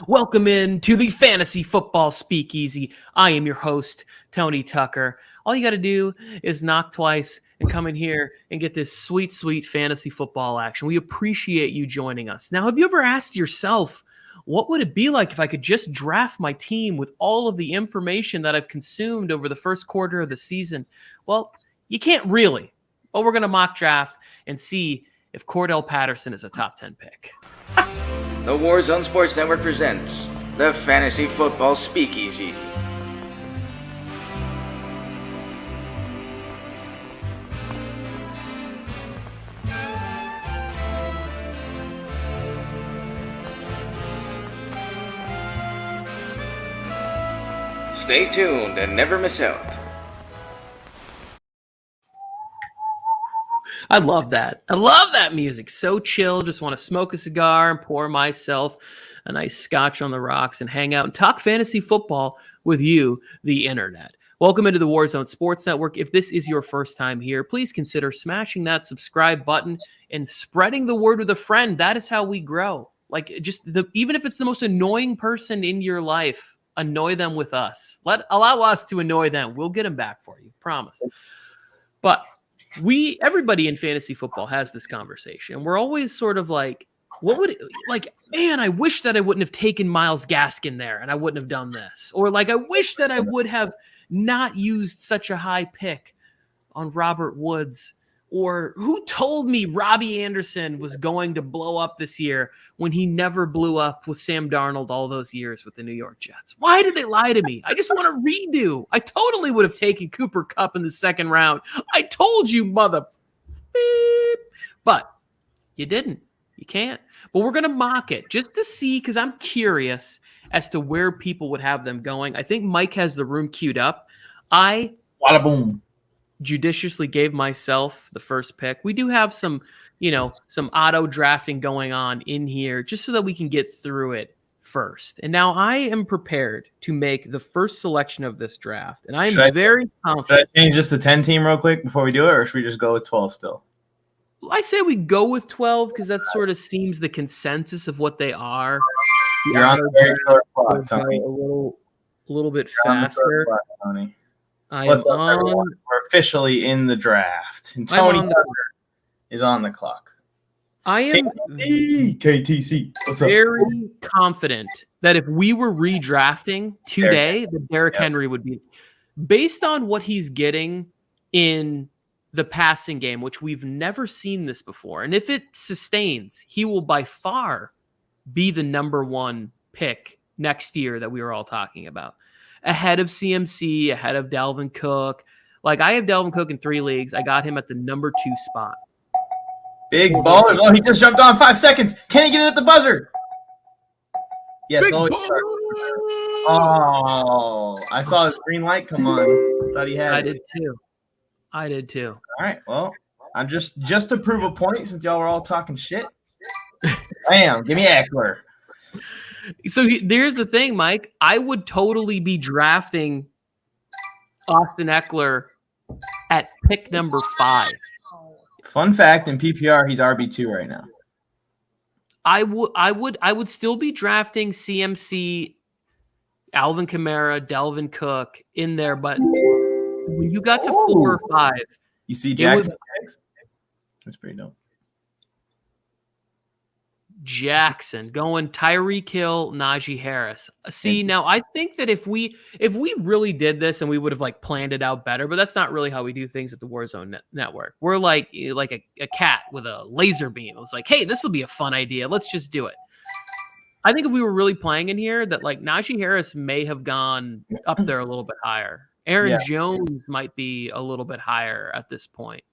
Welcome in to the Fantasy Football Speakeasy. I am your host, Tony Tucker. All you got to do is knock twice and come in here and get this sweet, sweet fantasy football action. We appreciate you joining us. Now, have you ever asked yourself, what would it be like if I could just draft my team with all of the information that I've consumed over the first quarter of the season? Well, you can't really. Well, we're going to mock draft and see if Cordell Patterson is a top 10 pick. The Warzone Sports Network presents the Fantasy Football Speakeasy. Stay tuned and never miss out. I love that. I love that music. So chill. Just want to smoke a cigar and pour myself a nice scotch on the rocks and hang out and talk fantasy football with you, the internet. Welcome into the Warzone Sports Network. If this is your first time here, please consider smashing that subscribe button and spreading the word with a friend. That is how we grow. Even if it's the most annoying person in your life, annoy them with us. Allow us to annoy them. We'll get them back for you. Promise. But everybody in fantasy football has this conversation. We're always sort of like, man, I wish that I wouldn't have taken Myles Gaskin there and I wouldn't have done this. Or like, I wish that I would have not used such a high pick on Robert Woods. Or who told me Robbie Anderson was going to blow up this year when he never blew up with Sam Darnold all those years with the New York Jets? Why did they lie to me? I just want to redo. I totally would have taken Cooper Kupp in the second round. I told you, mother. Beep. But you didn't. You can't. But we're going to mock it just to see, because I'm curious as to where people would have them going. I think Mike has the room queued up. Wada boom. Judiciously gave myself the first pick. We do have some auto drafting going on in here just so that we can get through it first. And now I am prepared to make the first selection of this draft. And I am very confident. Should I change just the 10 team real quick before we do it, or should we just go with 12 still? I say we go with 12 because that sort of seems the consensus of what they are. You're on the very short clock, Tony. A little bit You're faster. Tony. What's up, everyone? We're officially in the draft. And Tony is on the clock. I am KTC. What's up? very confident that if we were redrafting today, that Derrick Henry would be, based on what he's getting in the passing game, which we've never seen this before. And if it sustains, he will by far be the number one pick next year that we were all talking about. Ahead of CMC, ahead of Dalvin Cook. Like, I have Dalvin Cook in 3 leagues. I got him at the number 2 spot. Big ballers. Oh, he just jumped on 5 seconds. Can he get it at the buzzer? Yes. Oh, I saw his green light come on. Thought he had it. I did too. All right. Well, I'm just to prove a point, since y'all were all talking shit. Bam. Give me Ekeler. So there's the thing, Mike. I would totally be drafting Austin Ekeler at pick number 5. Fun fact, in PPR, he's RB2 right now. I would still be drafting CMC, Alvin Kamara, Dalvin Cook in there, but when you got to 4 or 5, you see Jackson. That's pretty dope. Jackson going Tyreek Hill, Najee Harris. See, now I think that if we really did this and we would have like planned it out better, but that's not really how we do things at the Warzone Network. We're like a cat with a laser beam. It was like, hey, this will be a fun idea. Let's just do it. I think if we were really playing in here, that like Najee Harris may have gone up there a little bit higher. Aaron Jones might be a little bit higher at this point.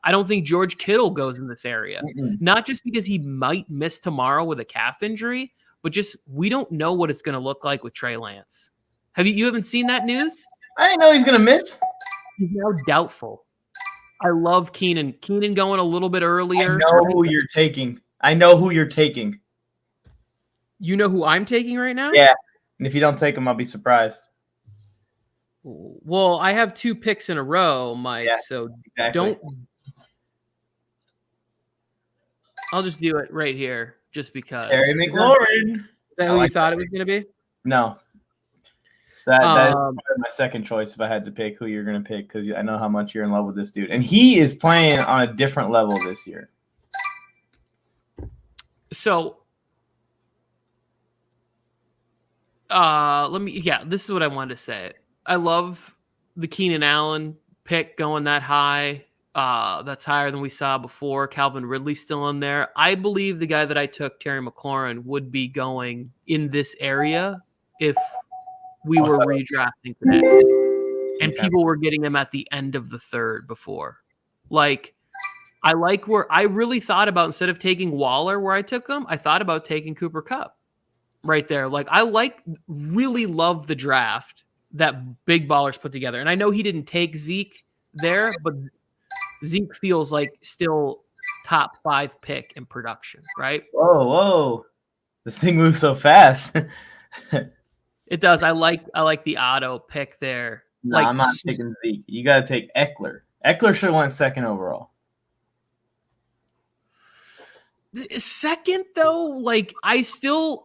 I don't think George Kittle goes in this area. Not just because he might miss tomorrow with a calf injury, but just we don't know what it's going to look like with Trey Lance. You haven't seen that news? I didn't know he's going to miss. He's now doubtful. I love Keenan. Keenan going a little bit earlier. I know who you're taking. You know who I'm taking right now? Yeah. And if you don't take him, I'll be surprised. Well, I have 2 picks in a row, Mike. Yeah, so exactly. don't. I'll just do it right here, just because. Terry McLaurin. Is that who you thought it was going to be? No. That is probably my second choice if I had to pick who you're going to pick, because I know how much you're in love with this dude. And he is playing on a different level this year. So, this is what I wanted to say. I love the Keenan Allen pick going that high. That's higher than we saw before. Calvin Ridley still in there. I believe the guy that I took, Terry McLaurin, would be going in this area if we were redrafting today. And people were getting him at the end of the third before. Like, I like where I really thought about, instead of taking Waller where I took him, I thought about taking Cooper Kupp right there. Like, really love the draft that Big Ballers put together. And I know he didn't take Zeke there, but Zeke feels like still top 5 pick in production, right? Whoa. This thing moves so fast. It does. I like the auto pick there. No, I'm not taking Zeke. You got to take Ekeler. Ekeler should have went second overall. Second, though, like I still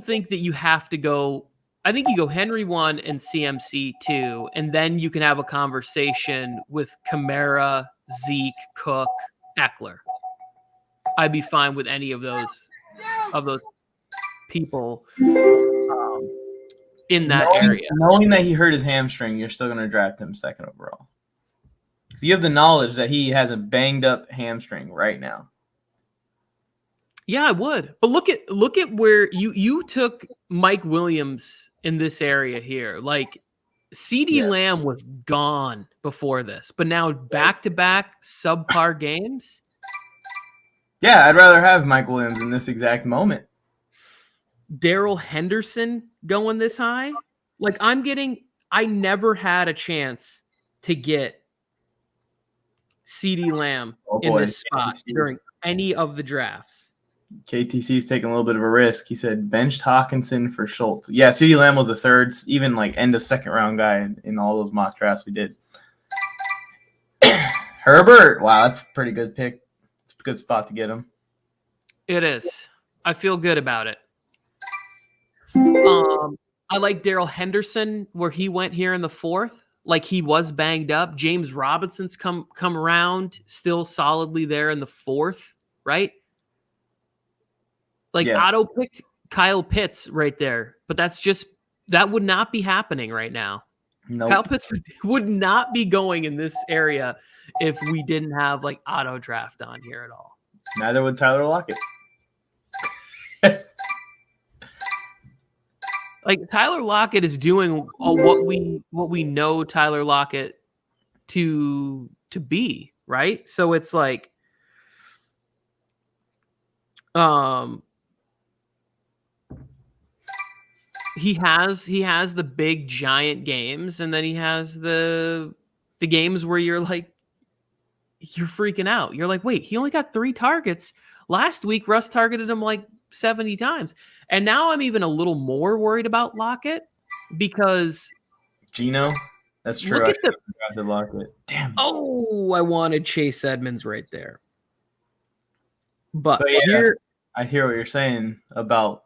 think that you have to go. I think you go Henry 1 and CMC 2, and then you can have a conversation with Kamara, Zeke, Cook, Ekeler. I'd be fine with any of those people in that area. Knowing that he hurt his hamstring, you're still going to draft him second overall. You have the knowledge that he has a banged up hamstring right now. Yeah, I would. But look at where you took Mike Williams in this area here. Like, CeeDee Lamb was gone before this, but now back-to-back subpar games. Yeah, I'd rather have Mike Williams in this exact moment. Darrell Henderson going this high. Like, I never had a chance to get CeeDee Lamb in this spot during any of the drafts. KTC's taking a little bit of a risk. He said benched Hawkinson for Schultz. Yeah, CeeDee Lamb was the third, even like end of second round guy in all those mock drafts we did. Herbert. Wow, that's a pretty good pick. It's a good spot to get him. It is. I feel good about it. I like Darrell Henderson where he went here in the 4th. Like, he was banged up. James Robinson's come around, still solidly there in the 4th, right? Like, Otto picked Kyle Pitts right there, but that would not be happening right now. Nope. Kyle Pitts would not be going in this area if we didn't have like auto draft on here at all. Neither would Tyler Lockett. Like, Tyler Lockett is doing what we know Tyler Lockett to be, right? So it's like, he has the big giant games, and then he has the games where you're like, you're freaking out. You're like, wait, he only got 3 targets. Last week, Russ targeted him like 70 times. And now I'm even a little more worried about Lockett because Geno. That's true. Look at the Lockett. Damn. Oh, I wanted Chase Edmonds right there. But yeah, here, I hear what you're saying about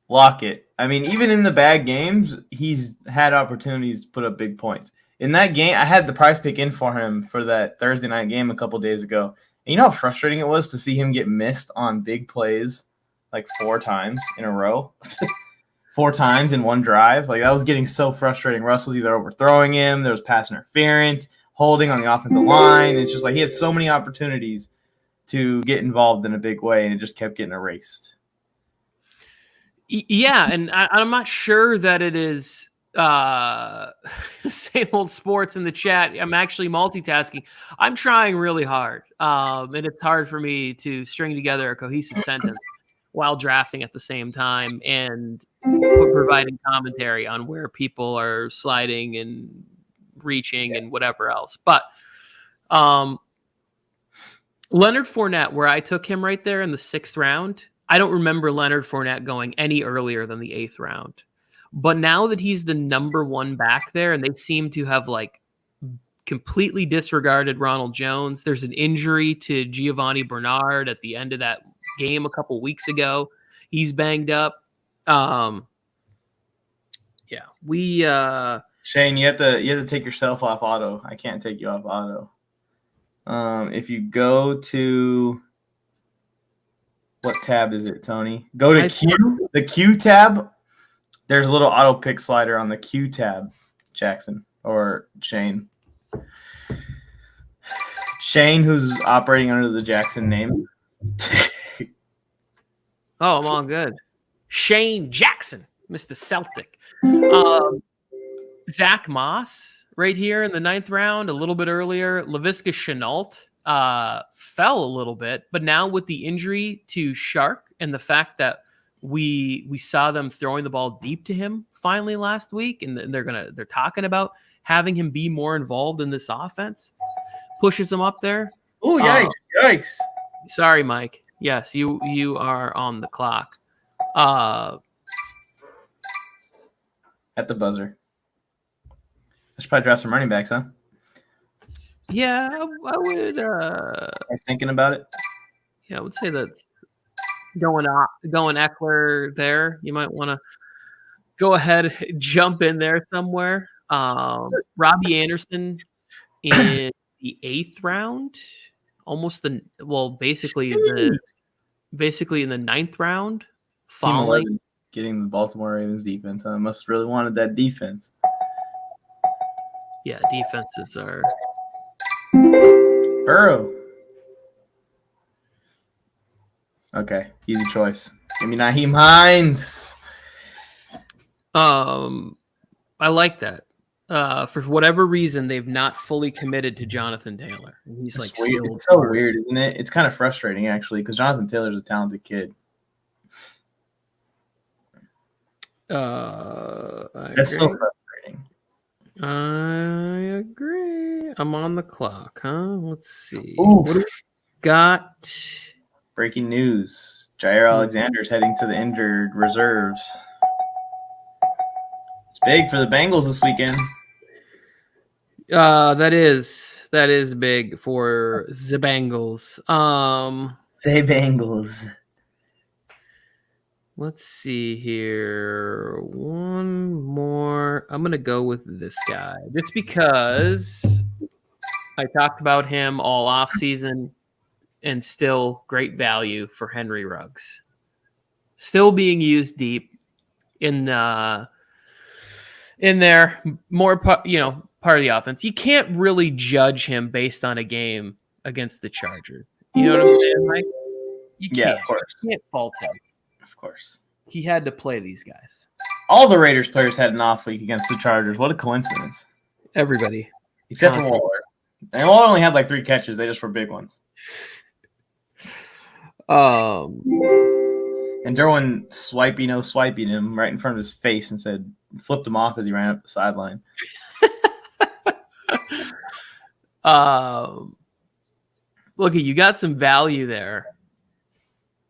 Lockett. I mean, even in the bad games, he's had opportunities to put up big points. In that game, I had the prize pick in for him for that Thursday night game a couple days ago. And you know how frustrating it was to see him get missed on big plays like 4 times in a row? 4 times in one drive. Like, that was getting so frustrating. Russ was either overthrowing him, there was pass interference, holding on the offensive line. It's just like he had so many opportunities to get involved in a big way, and it just kept getting erased. Yeah, and I'm not sure that it is same old sports in the chat. I'm actually multitasking. I'm trying really hard, and it's hard for me to string together a cohesive sentence while drafting at the same time and providing commentary on where people are sliding and reaching and whatever else. But Leonard Fournette, where I took him right there in the 6th round, I don't remember Leonard Fournette going any earlier than the 8th round. But now that he's the number 1 back there, and they seem to have like completely disregarded Ronald Jones. There's an injury to Giovanni Bernard at the end of that game a couple weeks ago. He's banged up. Shane, you have to take yourself off auto. I can't take you off auto. If you go to what tab is it, Tony? Go to Q, the Q tab. There's a little auto pick slider on the Q tab, Jackson or Shane. Shane, who's operating under the Jackson name. Oh, I'm all good. Shane Jackson, Mr. Celtic. Zach Moss right here in the 9th round, a little bit earlier. Laviska Shenault fell a little bit, but now with the injury to Shark and the fact that we saw them throwing the ball deep to him finally last week, and they're talking about having him be more involved in this offense, pushes him up there. Oh, yikes. Sorry, Mike. Yes, you are on the clock. At the buzzer. I should probably draft some running backs, huh? Yeah, I would. Thinking about it. Yeah, I would say that going Ekeler there. You might want to go ahead, jump in there somewhere. Robbie Anderson in the 8th round, basically in the 9th round, following getting the Baltimore Ravens defense. I must really wanted that defense. Yeah, defenses are. Burrow. Okay, easy choice. Give me Naheem Hines. I like that. For whatever reason, they've not fully committed to Jonathan Taylor. He's like weird. It's so weird, isn't it? It's kind of frustrating actually, because Jonathan Taylor's a talented kid. That's so frustrating. I agree. I'm on the clock, huh? Let's see. Oof. What do we got? Breaking news. Jair Alexander's heading to the injured reserves. It's big for the Bengals this weekend. That is big for the Bengals. Say Bengals. Let's see here. One more. I'm going to go with this guy just because I talked about him all off season and still great value for Henry Ruggs. Still being used deep in there, more part of the offense. You can't really judge him based on a game against the Chargers. You know what I'm saying, Mike? You can't. Yeah, of course. You can't fault him. Of course. He had to play these guys. All the Raiders players had an off week against the Chargers. What a coincidence. Everybody. Except for Waller. And Waller only had like 3 catches. They just were big ones. And Derwin swiping him right in front of his face and flipped him off as he ran up the sideline. Look, you got some value there.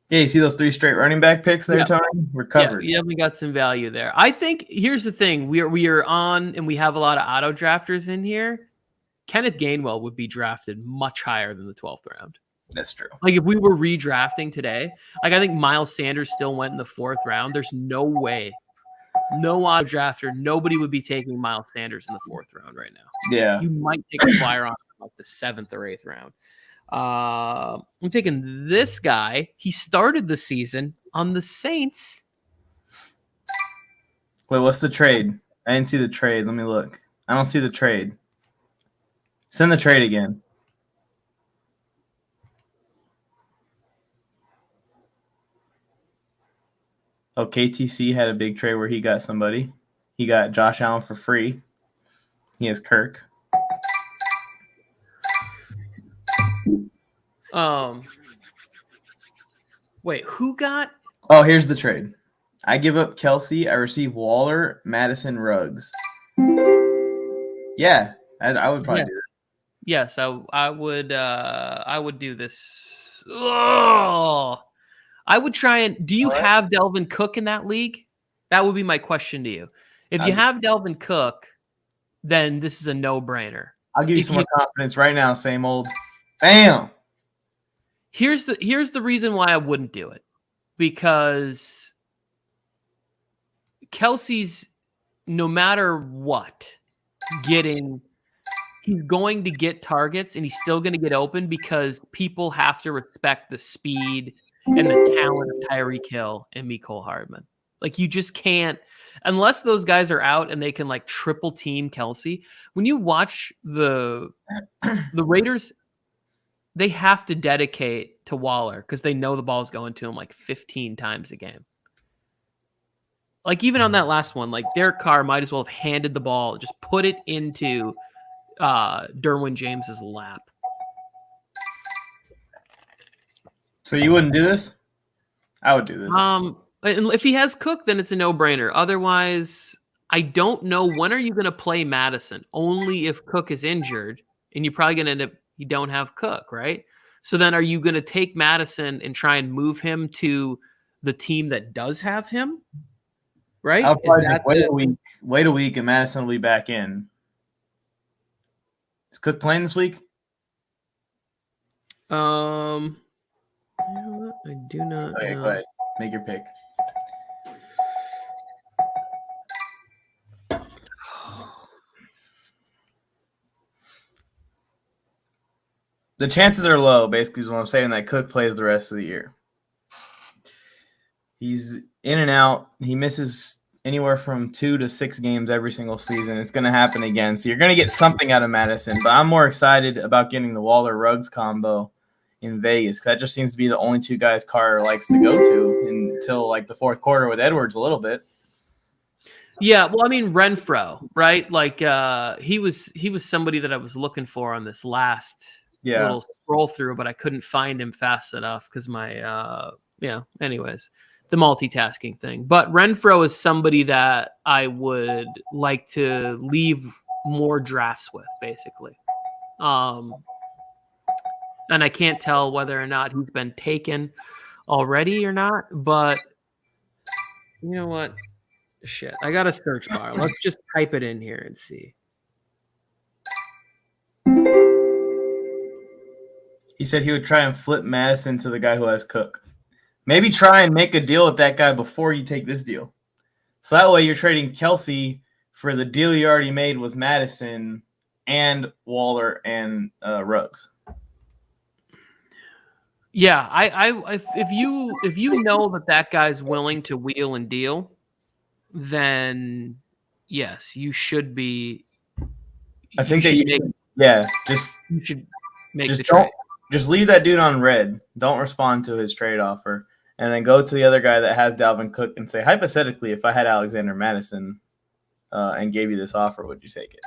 Yeah, you see those 3 straight running back picks there, Tony? We're covered. Yeah, you definitely got some value there. I think here's the thing: we are on, and we have a lot of auto drafters in here. Kenneth Gainwell would be drafted much higher than the 12th round. That's true. Like if we were redrafting today, I think Miles Sanders still went in the 4th round. There's no way, no auto drafter, nobody would be taking Miles Sanders in the 4th round right now. Yeah, you might take a flyer on like the 7th or 8th round. I'm taking this guy. He started the season on the Saints. Wait, what's the trade? I didn't see the trade. Let me look. I don't see the trade. Send the trade again. Oh, KTC had a big trade where he got somebody. He got Josh Allen for free. He has Kirk. Wait, who got? Oh, here's the trade. I give up Kelsey. I receive Waller, Madison, Ruggs. Yeah, I would probably do it. Yes, I would do this. Oh, I would try and. Do you have Dalvin Cook in that league? That would be my question to you. If you have Dalvin Cook, then this is a no-brainer. I'll give you some more confidence right now. Same old. Bam. Here's the reason why I wouldn't do it, because Kelsey's, no matter what, he's going to get targets, and he's still going to get open because people have to respect the speed and the talent of Tyreek Hill and Mecole Hardman. Like, you just can't, unless those guys are out and they can like triple team Kelsey. When you watch the Raiders, they have to dedicate to Waller because they know the ball's going to him like 15 times a game. Like, even on that last one, like Derek Carr might as well have handed the ball, just put it into Derwin James's lap. So you wouldn't do this? I would do this. And if he has Cook, then it's a no-brainer. Otherwise, I don't know, when are you going to play Madison? Only if Cook is injured, and you're probably going to end up, you don't have Cook, right? So then are you going to take Madison and try and move him to the team that does have him? Right? I'll probably wait a week, and Madison will be back in. Is Cook playing this week? I do not Okay, know. go ahead. Make your pick. The chances are low, basically, is what I'm saying, that Cook plays the rest of the year. He's in and out. He misses anywhere from 2 to 6 games every single season. It's going to happen again. So you're going to get something out of Madison. But I'm more excited about getting the Waller-Ruggs combo in Vegas, because that just seems to be the only two guys Carr likes to go to until like the fourth quarter with Edwards a little bit. Yeah, well, I mean, Renfro, right? Like he was somebody that I was looking for on this last little scroll through, but I couldn't find him fast enough because my anyways, the multitasking thing. But Renfro is somebody that I would like to leave more drafts with, basically. And I can't tell whether or not he's been taken already or not, but you know what? Shit, I got a search bar. Let's just type it in here and see. He said he would try and flip Madison to the guy who has Cook. Maybe try and make a deal with that guy before you take this deal. So that way you're trading Kelsey for the deal you already made with Madison and Waller and Ruggs. Yeah, if you know that guy's willing to wheel and deal, then yes, you should be. I think that you should make the trade. Just leave that dude on red. Don't respond to his trade offer, and then go to the other guy that has Dalvin Cook and say, hypothetically, if I had Alexander Madison and gave you this offer, would you take it?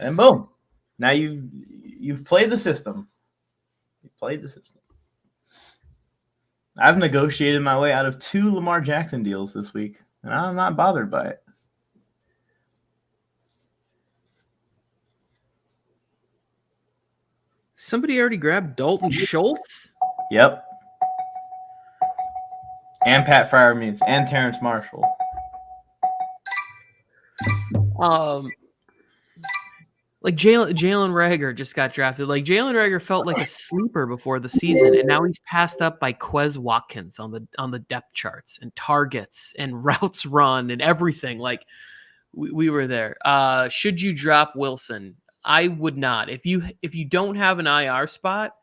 And boom, now you've played the system. You played the system. I've negotiated my way out of 2 Lamar Jackson deals this week, and I'm not bothered by it. Somebody already grabbed Dalton Schultz? Yep. And Pat Freiermuth and Terrence Marshall. Like Jalen Reagor just got drafted. Like Jalen Reagor felt like a sleeper before the season, and now he's passed up by Quez Watkins on the depth charts and targets and routes run and everything. Like we were there. Should you drop Wilson? I would not. If you don't have an IR spot,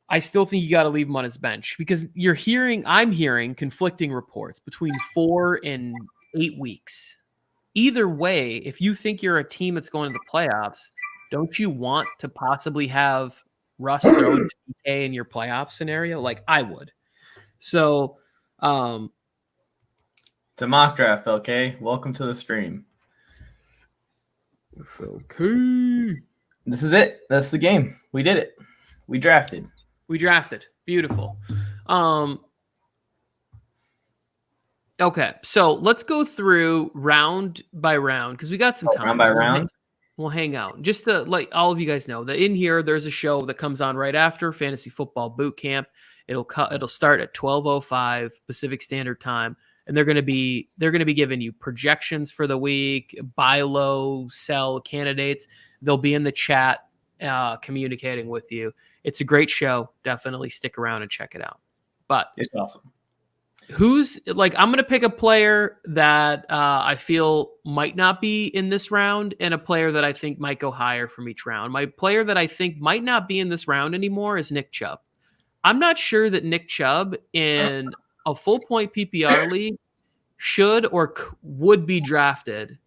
I still think you got to leave him on his bench, because I'm hearing conflicting reports between 4 and 8 weeks. Either way, if you think you're a team that's going to the playoffs, don't you want to possibly have Russ throw to DK in your playoff scenario? Like I would. So, it's a mock draft, okay? Welcome to the stream. Okay. This is it. That's the game. We did it. We drafted. Beautiful. Okay, so let's go through round by round because we got some time. Round by round? We'll hang out. Just to let all of you guys know that in here, there's a show that comes on right after Fantasy Football Boot Camp. It'll start at 12:05 Pacific Standard Time. and they're going to be giving you projections for the week, buy low, sell candidates. They'll be in the chat communicating with you. It's a great show. Definitely stick around and check it out. But it's awesome. Who's like, I'm going to pick a player that I feel might not be in this round and a player that I think might go higher from each round. My player that I think might not be in this round anymore is Nick Chubb. I'm not sure that Nick Chubb in a full point PPR league should or would be drafted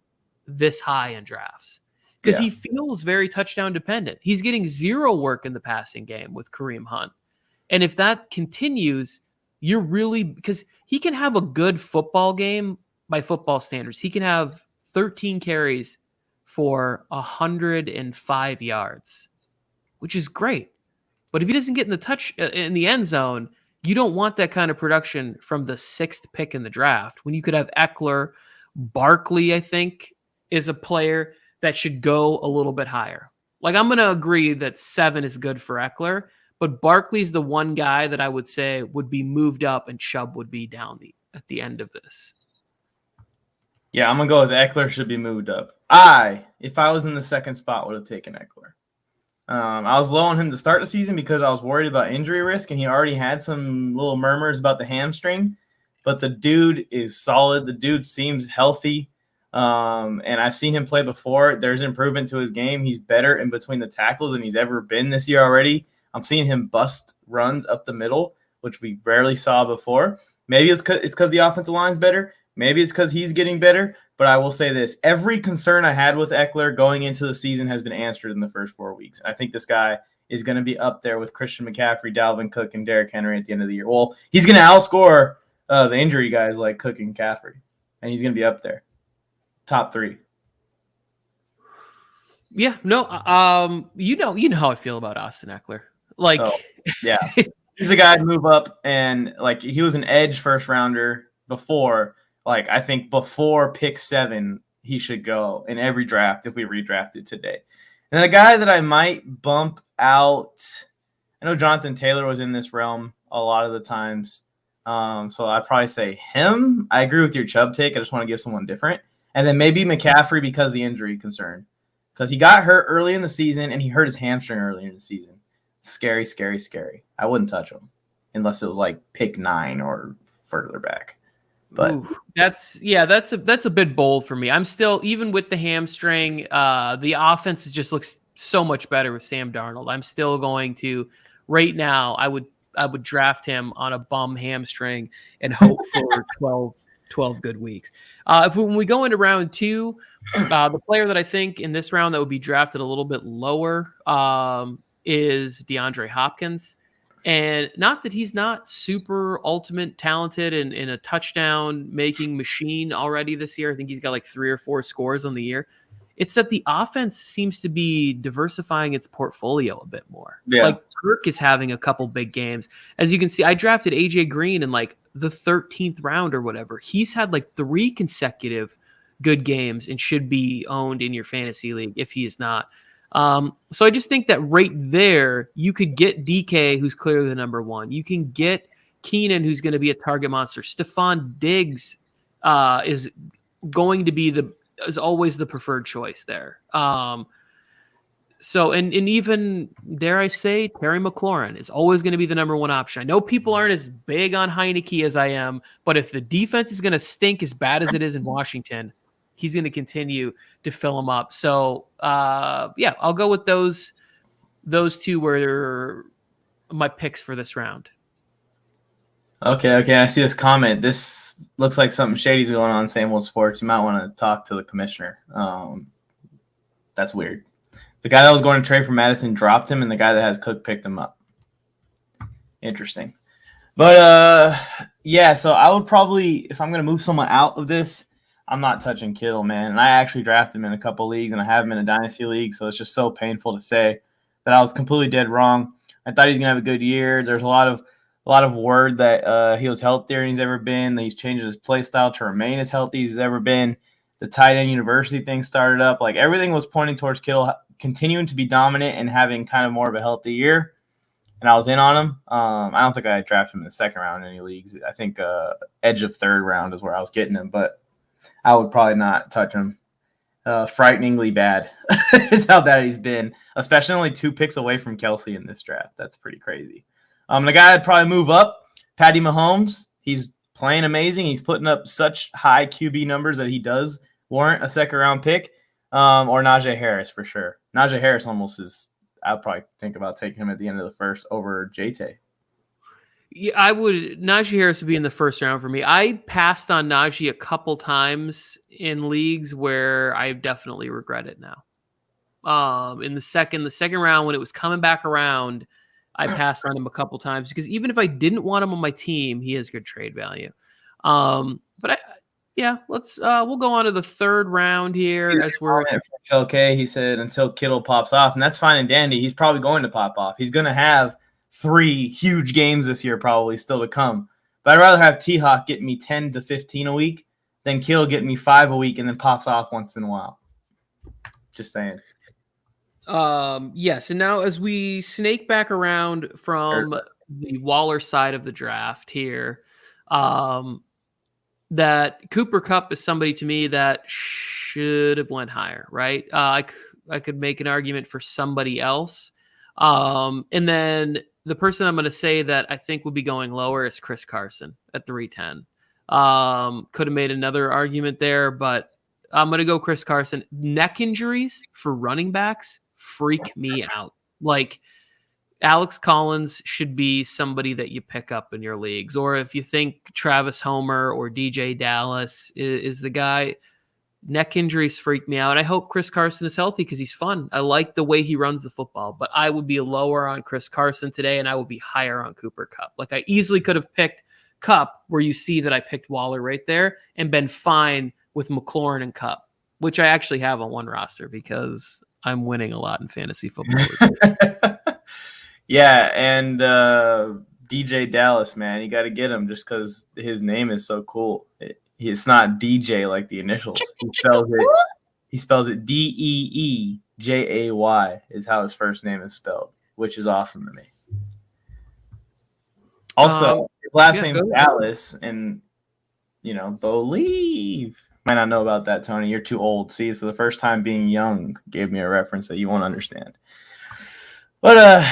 this high in drafts because he feels very touchdown dependent. He's getting zero work in the passing game with Kareem Hunt. And if that continues, you're really, because he can have a good football game by football standards. He can have 13 carries for 105 yards, which is great. But if he doesn't get in the touch in the end zone, you don't want that kind of production from the 6th pick in the draft when you could have Ekeler. Barkley, I think, is a player that should go a little bit higher. Like, I'm going to agree that 7 is good for Ekeler, but Barkley's the one guy that I would say would be moved up and Chubb would be down at the end of this. Yeah, I'm going to go with Ekeler should be moved up. If I was in the 2nd spot, would have taken Ekeler. I was low on him to start the season because I was worried about injury risk, and he already had some little murmurs about the hamstring. But the dude is solid. The dude seems healthy. And I've seen him play before. There's improvement to his game. He's better in between the tackles than he's ever been this year already. I'm seeing him bust runs up the middle, which we rarely saw before. Maybe it's because the offensive line's better. Maybe it's because he's getting better. But I will say this. Every concern I had with Ekeler going into the season has been answered in the first 4 weeks. I think this guy is going to be up there with Christian McCaffrey, Dalvin Cook, and Derrick Henry at the end of the year. Well, he's going to outscore the injury guys like Cook and McCaffrey, and he's going to be up there. Top 3. Yeah, no, you know how I feel about Austin Ekeler. Like, yeah, he's a guy to move up, and like he was an edge first rounder before. Like, I think before pick 7, he should go in every draft if we redrafted today. And then a guy that I might bump out, I know Jonathan Taylor was in this realm a lot of the times. So I'd probably say him. I agree with your Chubb take. I just want to give someone different. And then maybe McCaffrey because of the injury concern. Because he got hurt early in the season, and he hurt his hamstring earlier in the season. Scary, scary, scary. I wouldn't touch him unless it was like pick 9 or further back. But ooh, that's a bit bold for me. I'm still, even with the hamstring, the offense just looks so much better with Sam Darnold. I'm still going to, right now, I would draft him on a bum hamstring and hope for 12 good weeks. When we go into round 2, the player that I think in this round that would be drafted a little bit lower is DeAndre Hopkins. And not that he's not super ultimate talented and in a touchdown making machine already this year. I think he's got like 3 or 4 scores on the year. It's that the offense seems to be diversifying its portfolio a bit more. Yeah. Like Kirk is having a couple big games. As you can see, I drafted AJ Green in like the 13th round or whatever. He's had like 3 consecutive good games and should be owned in your fantasy league if he is not. So I just think that right there, you could get DK, who's clearly the number 1. You can get Keenan, who's going to be a target monster. Stephon Diggs is going to be is always the preferred choice there. So, and even, dare I say, Terry McLaurin is always going to be the number 1 option. I know people aren't as big on Heineke as I am, but if the defense is going to stink as bad as it is in Washington, he's going to continue to fill them up. So, yeah, I'll go with those 2 were my picks for this round. Okay. I see this comment. This looks like something shady's going on in Same Old Sports. You might want to talk to the commissioner. That's weird. The guy that was going to trade for Madison dropped him, and the guy that has Cook picked him up. Interesting. But, yeah, so I would probably, if I'm going to move someone out of this, I'm not touching Kittle, man. And I actually drafted him in a couple leagues, and I have him in a dynasty league, so it's just so painful to say that I was completely dead wrong. I thought he was going to have a good year. There's a lot of word that he was healthier than he's ever been, that he's changed his play style to remain as healthy as he's ever been. The tight end university thing started up. Like, everything was pointing towards Kittle continuing to be dominant and having kind of more of a healthy year. and I was in on him. I don't think I drafted him in the second round in any leagues. I think edge of third round is where I was getting him, but I would probably not touch him. Frighteningly bad is how bad he's been, especially only 2 picks away from Kelsey in this draft. That's pretty crazy. The guy I'd probably move up, Patty Mahomes. He's playing amazing. He's putting up such high QB numbers that he does warrant a second-round pick, or Najee Harris for sure. Najee Harris almost is – I'll probably think about taking him at the end of the first over J-Tay. Yeah, I would. Najee Harris would be in the first round for me. I passed on Najee a couple times in leagues where I definitely regret it now. In the second round when it was coming back around, I passed on him a couple times because even if I didn't want him on my team, he has good trade value. We'll go on to the third round here as we're okay. He said until Kittle pops off, and that's fine and dandy. He's probably going to pop off. He's going to have 3 huge games this year, probably still to come. But I'd rather have T-Hawk get me 10 to 15 a week than Kittle get me 5 a week and then pops off once in a while. Just saying. Yes, and now as we snake back around from the Waller side of the draft here, that Cooper Kupp is somebody to me that should have went higher, right? I could make an argument for somebody else. And then the person I'm going to say that I think would be going lower is Chris Carson at 310. Could have made another argument there, but I'm going to go Chris Carson. Neck injuries for running backs freak me out. Like Alex Collins should be somebody that you pick up in your leagues. Or if you think Travis Homer or DJ Dallas is the guy, neck injuries freak me out. I hope Chris Carson is healthy because he's fun. I like the way he runs the football, but I would be lower on Chris Carson today and I would be higher on Cooper Kupp. Like I easily could have picked Kupp where you see that I picked Waller right there and been fine with McLaurin and Kupp, which I actually have on one roster because I'm winning a lot in fantasy football. Yeah, and DJ Dallas, man, you got to get him just because his name is so cool. It's not DJ like the initials. He spells it Deejay is how his first name is spelled, which is awesome to me. Also, his last name is Dallas, and believe. Might not know about that, Tony. You're too old. See, for the first time being young gave me a reference that you won't understand. But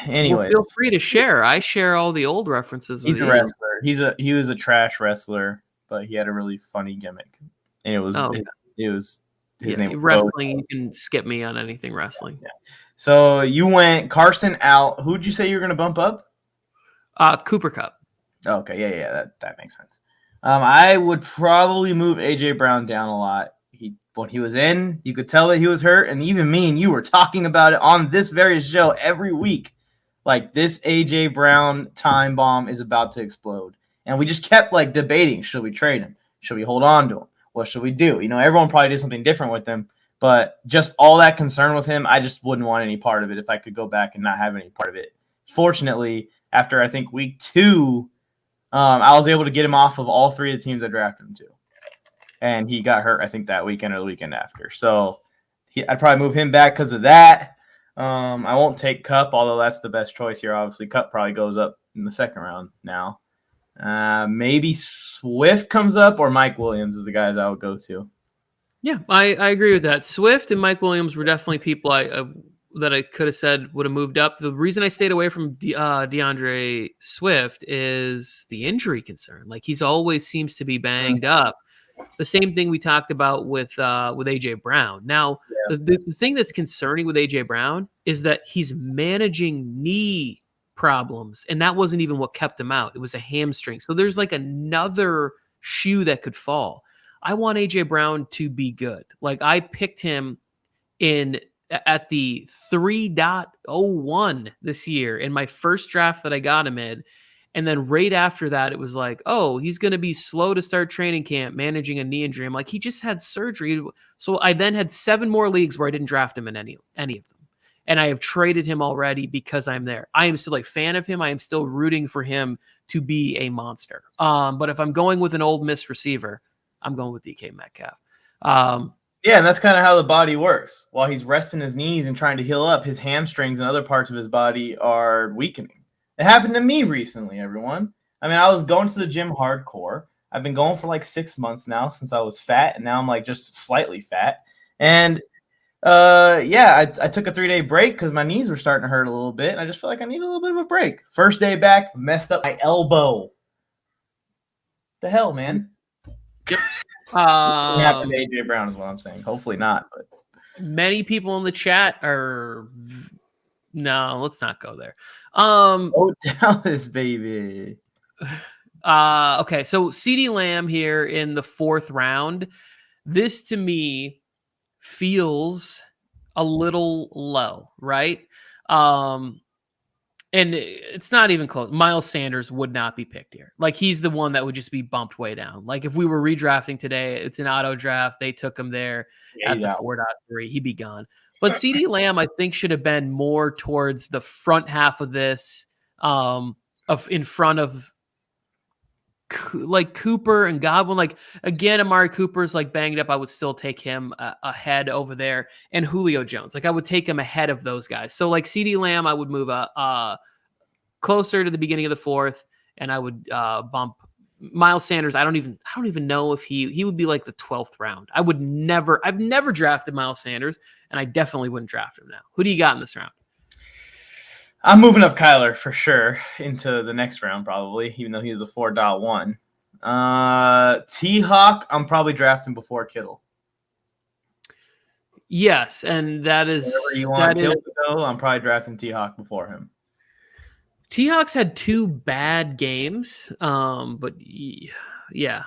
anyways, feel free to share. I share all the old references with you. He's a wrestler. He was a trash wrestler, but he had a really funny gimmick. And it was his name. Wrestling, you can skip me on anything wrestling. Yeah. So you went Carson out. Who'd you say you were going to bump up? Cooper Kupp. Okay, yeah, that makes sense. I would probably move AJ Brown down a lot. When he was in, you could tell that he was hurt, and even me and you were talking about it on this very show every week. Like, this AJ Brown time bomb is about to explode. And we just kept, debating, should we trade him? Should we hold on to him? What should we do? Everyone probably did something different with him, but just all that concern with him, I just wouldn't want any part of it if I could go back and not have any part of it. Fortunately, after, I think, week 2, I was able to get him off of all 3 of the teams I drafted him to. And he got hurt, I think, that weekend or the weekend after. So I'd probably move him back because of that. I won't take Kupp, although that's the best choice here. Obviously, Kupp probably goes up in the second round now. Maybe Swift comes up or Mike Williams is the guys I would go to. Yeah, I agree with that. Swift and Mike Williams were definitely people that I could have said would have moved up. The reason I stayed away from DeAndre Swift is the injury concern. Like, he's always seems to be banged up. The same thing we talked about with AJ Brown. Now, the thing that's concerning with AJ Brown is that he's managing knee problems, and that wasn't even what kept him out. It was a hamstring. So there's another shoe that could fall. I want AJ Brown to be good. Like, I picked him at the 3.01 this year in my first draft that I got him in. And then right after that, it was like, oh, he's going to be slow to start training camp, managing a knee injury. I'm like, he just had surgery. So I then had 7 more leagues where I didn't draft him in any of them. And I have traded him already because I'm there. I am still a fan of him. I am still rooting for him to be a monster. But if I'm going with an Ole Miss receiver, I'm going with DK Metcalf. Yeah, and that's kind of how the body works. While he's resting his knees and trying to heal up, his hamstrings and other parts of his body are weakening. It happened to me recently, everyone. I mean, I was going to the gym hardcore. I've been going for like 6 months now since I was fat, and now I'm like just slightly fat. And I took a 3-day break because my knees were starting to hurt a little bit, and I just feel like I need a little bit of a break. First day back, messed up my elbow. The hell, man? Yep. Happened to AJ Brown is what I'm saying. Hopefully not, but many people in the chat are no, let's not go there. oh, Dallas, baby. Okay, so CeeDee Lamb here in the 4th round. This to me feels a little low, right? And it's not even close. Miles Sanders would not be picked here. Like, he's the one that would just be bumped way down. Like, if we were redrafting today, it's an auto draft. They took him there at the 4.3. He'd be gone. But CeeDee Lamb, I think, should have been more towards the front half of this, in front of like Cooper and Godwin. Like, again, Amari Cooper's like banged up. I would still take him ahead over there, and Julio Jones. Like, I would take him ahead of those guys. So like CeeDee Lamb, I would move closer to the beginning of the 4th, and I would bump Miles Sanders. I don't even know if he would be like the 12th round. I've never drafted Miles Sanders, and I definitely wouldn't draft him now. Who do you got in this round? I'm moving up Kyler for sure into the next round, probably, even though he is a 4.1. T-Hawk, I'm probably drafting before Kittle. Yes, and that is wherever you want Kittle to go, I'm probably drafting T-Hawk before him. T-Hawks had 2 bad games, but yeah.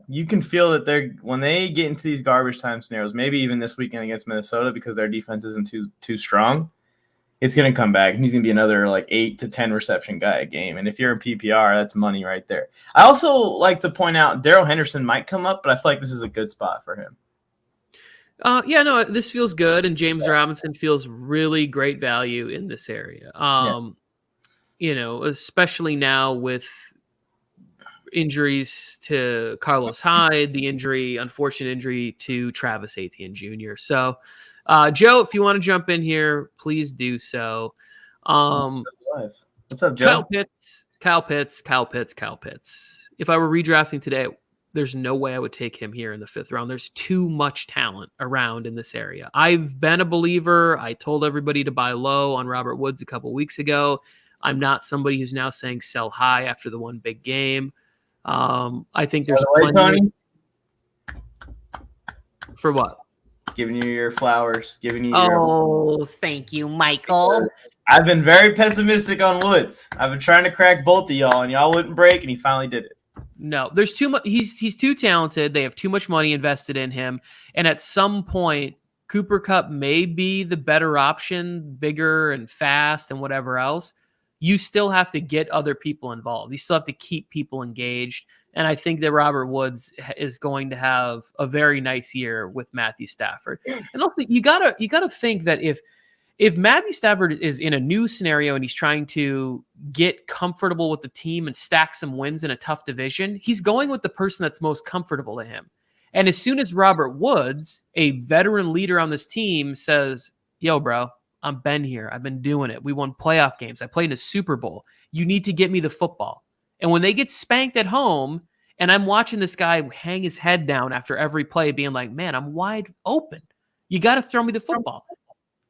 You can feel that when they get into these garbage time scenarios, maybe even this weekend against Minnesota, because their defense isn't too strong, it's going to come back, and he's going to be another like 8 to 10 reception guy a game. And if you're in PPR, that's money right there. I also like to point out Darrell Henderson might come up, but I feel like this is a good spot for him. This feels good, and James Robinson feels really great value in this area. Especially now with injuries to Carlos Hyde, the unfortunate injury to Travis Etienne Jr. So, Joe, if you want to jump in here, please do so. What's up, Joe? Kyle Pitts. If I were redrafting today, there's no way I would take him here in the 5th round. There's too much talent around in this area. I've been a believer. I told everybody to buy low on Robert Woods a couple weeks ago. I'm not somebody who's now saying sell high after the one big game. I think there's plenty. For what? Giving you your flowers. Thank you, Michael. I've been very pessimistic on Woods. I've been trying to crack both of y'all, and y'all wouldn't break, and he finally did it. No, there's too much. He's too talented. They have too much money invested in him. And at some point, Cooper Kupp may be the better option, bigger and fast and whatever else. You still have to get other people involved. You still have to keep people engaged. And I think that Robert Woods is going to have a very nice year with Matthew Stafford. And also, you gotta think that if Matthew Stafford is in a new scenario and he's trying to get comfortable with the team and stack some wins in a tough division, he's going with the person that's most comfortable to him. And as soon as Robert Woods, a veteran leader on this team, says, yo, bro, I've been here. I've been doing it. We won playoff games. I played in a Super Bowl. You need to get me the football. And when they get spanked at home, and I'm watching this guy hang his head down after every play being like, man, I'm wide open. You got to throw me the football.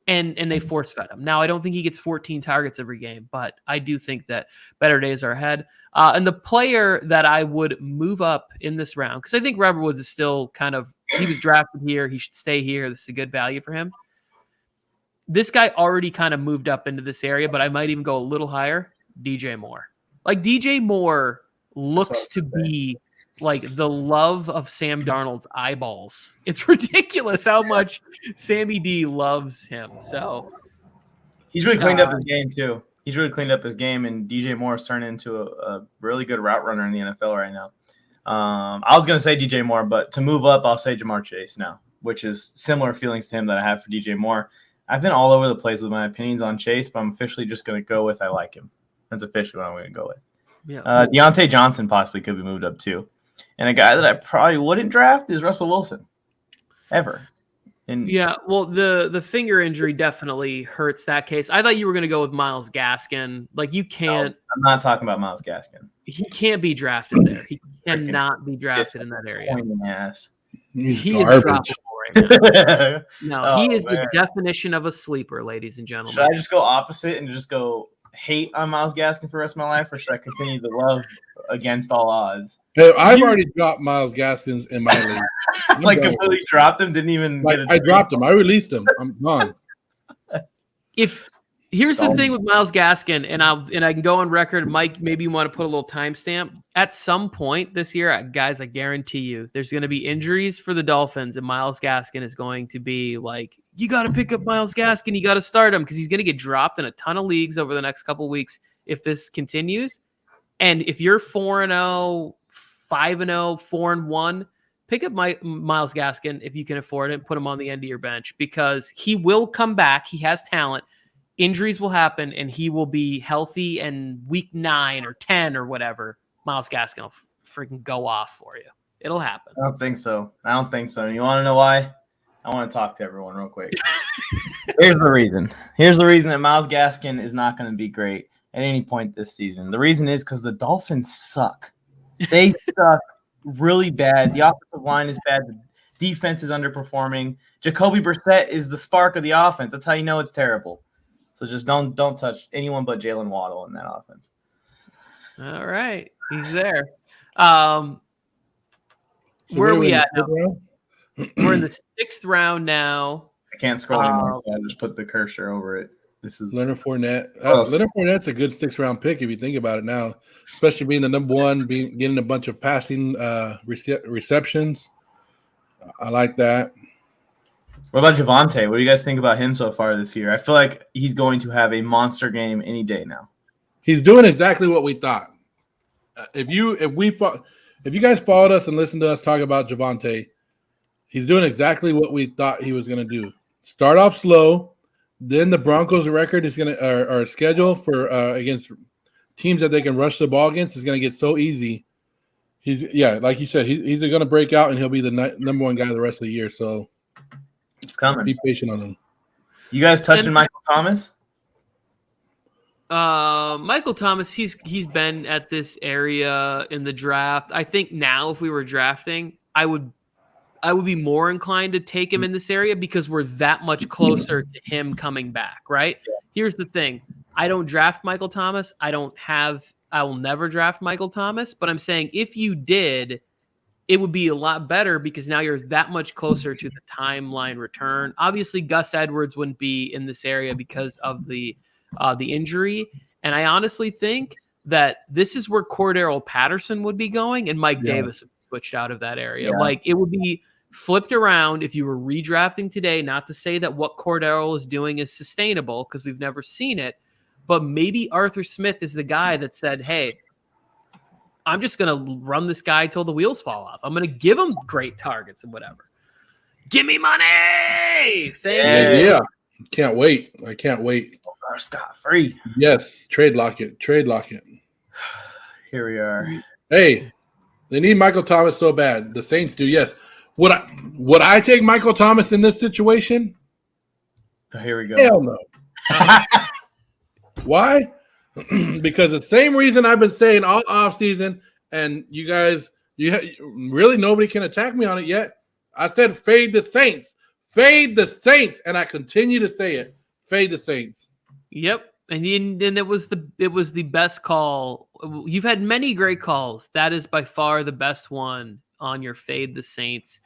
And they force fed him. Now, I don't think he gets 14 targets every game, but I do think that better days are ahead. And the player that I would move up in this round, because I think Robert Woods is still he was drafted here. He should stay here. This is a good value for him. This guy already kind of moved up into this area, but I might even go a little higher. DJ Moore. Like, DJ Moore looks to be like the love of Sam Darnold's eyeballs. It's ridiculous how much Sammy D loves him. So he's really cleaned up his game too. He's really cleaned up his game, and DJ Moore's turned into a really good route runner in the NFL right now. I was going to say DJ Moore, but to move up, I'll say Jamar Chase now, which is similar feelings to him that I have for DJ Moore. I've been all over the place with my opinions on Chase, but I'm officially just going to go with I like him. That's officially what I'm going to go with. Yeah. Deontay Johnson possibly could be moved up too. And a guy that I probably wouldn't draft is Russell Wilson. ever. And Yeah, well, the finger injury definitely hurts that case. I thought you were going to go with Myles Gaskin. Like, you can't. No, I'm not talking about Myles Gaskin. He can't be drafted there. He Freaking cannot be drafted in that area. Pointing ass. He's He is garbage. droppable right now. No, Oh, he is man. the definition of a sleeper, ladies and gentlemen. Should I just go opposite and just go hate on Myles Gaskin for the rest of my life, or should I continue to love against all odds? Hey, I've already dropped Myles Gaskins in my league. Like completely dropped him, didn't even Like I dropped him. I released him. I'm gone. Here's the thing with Myles Gaskin, and I can go on record. Mike, maybe you want to put a little timestamp. At some point this year, guys, I guarantee you, there's going to be injuries for the Dolphins, and Myles Gaskin is going to be like, you got to pick up Myles Gaskin. You got to start him because he's going to get dropped in a ton of leagues over the next couple of weeks if this continues. And if you're 4-0, 5-0, 4-1, pick up Myles Gaskin if you can afford it. Put him on the end of your bench because he will come back. He has talent. Injuries will happen, and he will be healthy. And week 9 or 10 or whatever, Myles Gaskin will freaking go off for you. It'll happen. I don't think so. And you want to know why? I want to talk to everyone real quick. Here's the reason. that Myles Gaskin is not going to be great at any point this season. The reason is because the Dolphins suck. They suck really bad. The offensive line is bad. The defense is underperforming. Jacoby Brissett is the spark of the offense. That's how you know it's terrible. So just don't touch anyone but Jalen Waddle in that offense. All right. He's there. Where are we at now? We're in the 6th round now. I can't scroll anymore, so I just put the cursor over it. This is Leonard Fournette. Leonard Fournette's a good 6th-round pick if you think about it now, especially being the number one, getting a bunch of passing receptions. I like that. What about Javonte? What do you guys think about him so far this year? I feel like he's going to have a monster game any day now. He's doing exactly what we thought. If you guys followed us and listened to us talk about Javonte, he's doing exactly what we thought he was going to do. Start off slow, then the Broncos' record is going to our schedule for against teams that they can rush the ball against is going to get so easy. Like you said, he's going to break out and he'll be the number one guy the rest of the year. So it's coming. Be patient on him. You guys touching Michael Thomas? Michael Thomas, he's been at this area in the draft. I think now if we were drafting, I would be more inclined to take him in this area because we're that much closer to him coming back, right? Here's the thing. I don't draft Michael Thomas. I will never draft Michael Thomas, but I'm saying if you did, it would be a lot better because now you're that much closer to the timeline return. Obviously, Gus Edwards wouldn't be in this area because of the injury. And I honestly think that this is where Cordero Patterson would be going and Mike Davis would be switched out of that area. Yeah. Like it would be flipped around if you were redrafting today, not to say that what Cordero is doing is sustainable because we've never seen it, but maybe Arthur Smith is the guy that said, hey, I'm just going to run this guy till the wheels fall off. I'm going to give him great targets and whatever. Give me money. Thank you. Yeah. Can't wait. I can't wait. Scot-free. Yes. Trade lock it. Here we are. Hey, they need Michael Thomas so bad. The Saints do. Yes. Would I take Michael Thomas in this situation? Oh, here we go. Hell no. Why? Because the same reason I've been saying all offseason, and you guys, really nobody can attack me on it yet. I said fade the Saints. Fade the Saints. And I continue to say it. Fade the Saints. Yep. And it was the best call. You've had many great calls. That is by far the best one on your fade the Saints.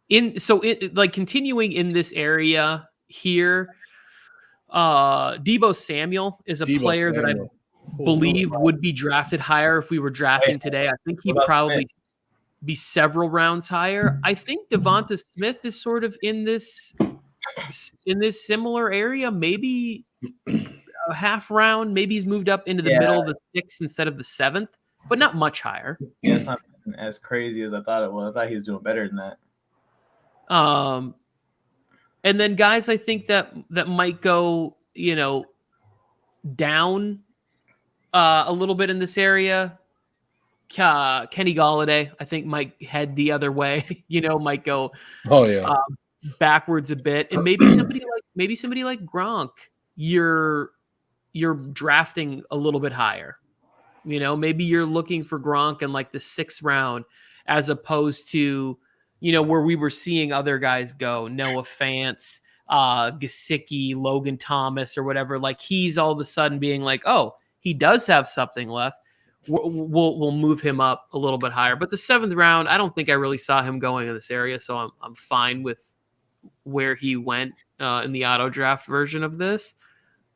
Continuing in this area here, Deebo Samuel is a player that I believe would be drafted higher if we were drafting today. I think he'd probably be several rounds higher. I think Devonta Smith is sort of in this similar area, maybe a half round. Maybe he's moved up into the middle of the 6th instead of the 7th, but not much higher. Yeah, it's not as crazy as I thought it was. I thought he was doing better than that. And then guys, I think that might go, down a little bit in this area. Kenny Golladay, I think, might head the other way. Might go Oh yeah. Backwards a bit, and maybe somebody like Gronk, you're drafting a little bit higher. Maybe you're looking for Gronk in like the 6th round, as opposed to where we were seeing other guys go, Noah Fant, Gesicki, Logan Thomas, or whatever. Like he's all of a sudden being like, oh, he does have something left. We'll move him up a little bit higher. But the 7th round, I don't think I really saw him going in this area, so I'm fine with where he went in the auto draft version of this.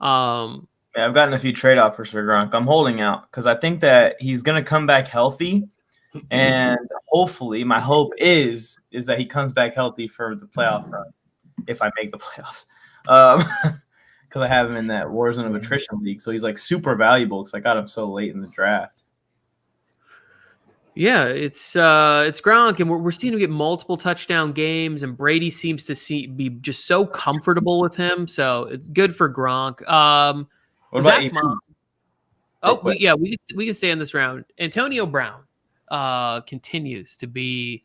Yeah, I've gotten a few trade offers for Gronk. I'm holding out because I think that he's going to come back healthy, and hopefully, my hope is that he comes back healthy for the playoff run if I make the playoffs. Because I have him in that Warzone of Attrition league, so he's like super valuable because I got him so late in the draft. Yeah, it's Gronk, and we're seeing him get multiple touchdown games, and Brady seems to be just so comfortable with him. So it's good for Gronk. What about you? We can stay in this round. Antonio Brown continues to be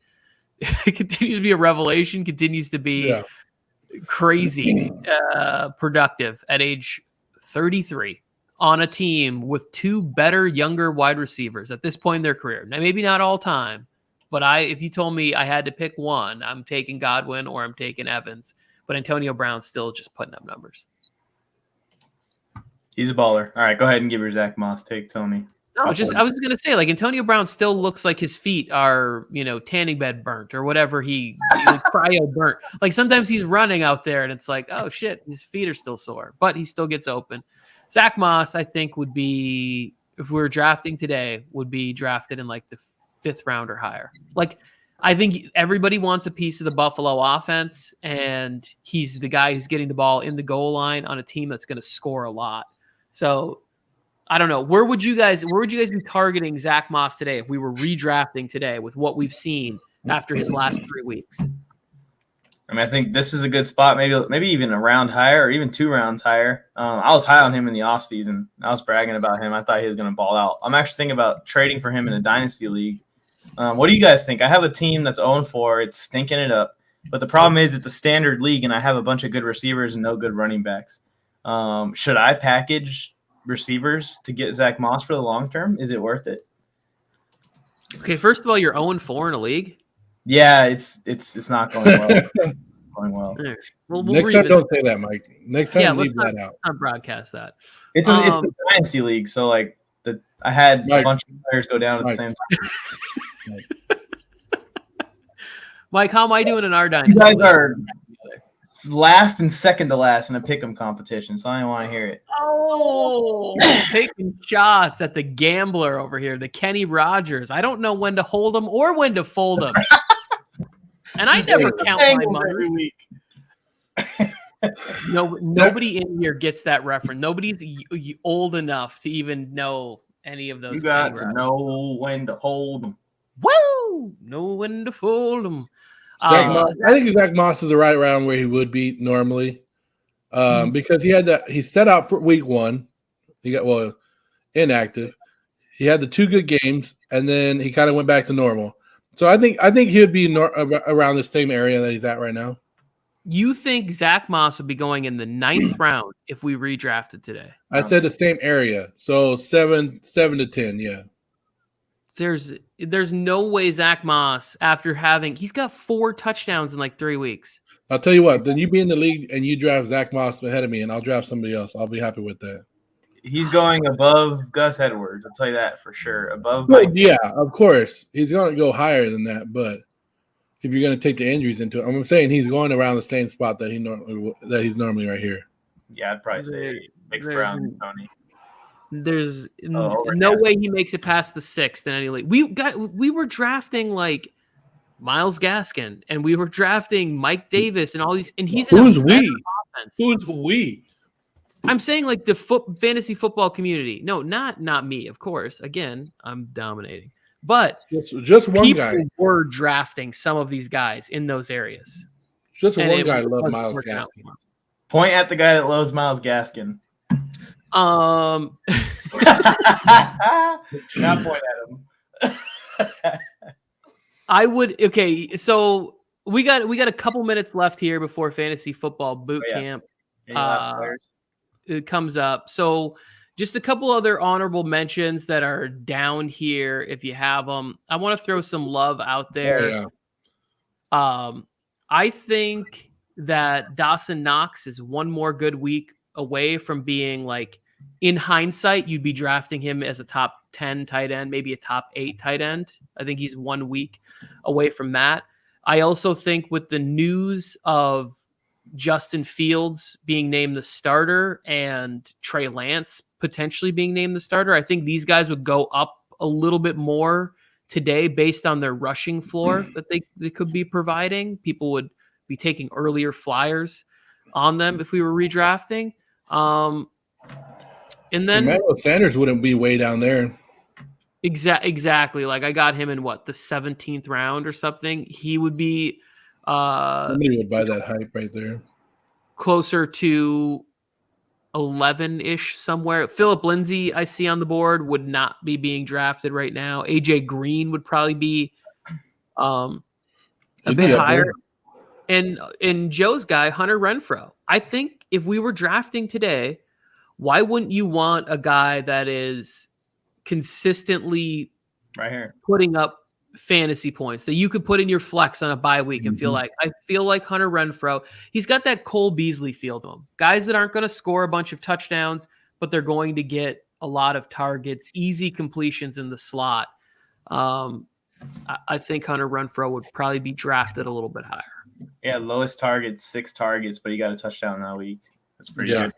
a revelation. Continues to be crazy productive at age 33. On a team with 2 better, younger wide receivers at this point in their career. Now, maybe not all time, but if you told me I had to pick one, I'm taking Godwin or I'm taking Evans. But Antonio Brown's still just putting up numbers. He's a baller. All right, go ahead and give your Zach Moss take, Tony. No, I was going to say, like, Antonio Brown still looks like his feet are, tanning bed burnt or whatever he cryo burnt. Like sometimes he's running out there and it's like, oh shit, his feet are still sore, but he still gets open. Zach Moss, I think, would be, if we were drafting today, would be drafted in like the 5th round or higher. Like, I think everybody wants a piece of the Buffalo offense, and he's the guy who's getting the ball in the goal line on a team that's going to score a lot. So I don't know. Where would you guys be targeting Zach Moss today if we were redrafting today with what we've seen after his last 3 weeks? I mean, I think this is a good spot, maybe even a round higher or even 2 rounds higher. I was high on him in the offseason. I was bragging about him. I thought he was going to ball out. I'm actually thinking about trading for him in a dynasty league. What do you guys think? I have a team that's 0-4. It's stinking it up. But the problem is it's a standard league, and I have a bunch of good receivers and no good running backs. Should I package receivers to get Zach Moss for the long term? Is it worth it? Okay, first of all, you're 0-4 in a league. Yeah, it's not going well. We'll Next time, don't say that, Mike. Next time, leave that out. I'll broadcast that. It's a dynasty league, so like I had a bunch of players go down at the same time. Mike, how am I doing in our dynasty? You guys are last and second to last in a pick'em competition, so I don't want to hear it. Oh, taking shots at the gambler over here, the Kenny Rogers. I don't know when to hold him or when to fold him. And I never count my money every week. Nobody in here gets that reference. Nobody's old enough to even know any of those. You got to know when to hold them. Woo! Know when to fold them. I think Zach Moss is right around where he would be normally, because he set out for week 1. He got inactive. He had the 2 good games, and then he kind of went back to normal. So I think he would be around the same area that he's at right now. You think Zach Moss would be going in the 9th round if we redrafted today? I said the same area, so 7 to 10, yeah. There's no way Zach Moss, after he's got 4 touchdowns in like 3 weeks. I'll tell you what, then you be in the league and you draft Zach Moss ahead of me, and I'll draft somebody else. I'll be happy with that. He's going above Gus Edwards. I'll tell you that for sure. Above Mike. Yeah, of course. He's going to go higher than that, but if you're going to take the injuries into it, I'm saying he's going around the same spot that he's normally right here. Yeah, I'd probably say 6th round, Tony. There's no way he makes it past the 6th in any league. We were drafting like Myles Gaskin, and we were drafting Mike Davis and all these, and he's Who's we? I'm saying like the fantasy football community. No, not me, of course. Again, I'm dominating. But just one people guy were drafting some of these guys in those areas. Just one guy loved Myles Gaskin. Point at the guy that loves Myles Gaskin. Not point at him. I would. Okay, so we got a couple minutes left here before fantasy football boot camp. Any last players? It comes up. So just a couple other honorable mentions that are down here if you have them. I want to throw some love out there. Oh, yeah. I think that Dawson Knox is one more good week away from being like, in hindsight, you'd be drafting him as a top 10 tight end, maybe a top 8 tight end. I think he's 1 week away from that. I also think with the news of Justin Fields being named the starter and Trey Lance potentially being named the starter, I think these guys would go up a little bit more today based on their rushing floor that they could be providing. People would be taking earlier flyers on them if we were redrafting. And then Emmanuel Sanders wouldn't be way down there. Exactly. Like I got him in the 17th round or something. He would be Somebody would buy that hype right there. Closer to 11-ish somewhere. Philip Lindsay, I see on the board, would not be being drafted right now. AJ Green would probably be a bit higher. And Joe's guy, Hunter Renfrow. I think if we were drafting today, why wouldn't you want a guy that is consistently right here putting up fantasy points that you could put in your flex on a bye week and feel like, I feel like Hunter Renfrow, he's got that Cole Beasley feel to him. Guys that aren't going to score a bunch of touchdowns, but they're going to get a lot of targets, easy completions in the slot. I think Hunter Renfrow would probably be drafted a little bit higher. Yeah, lowest target, 6 targets, but he got a touchdown that week. That's pretty good.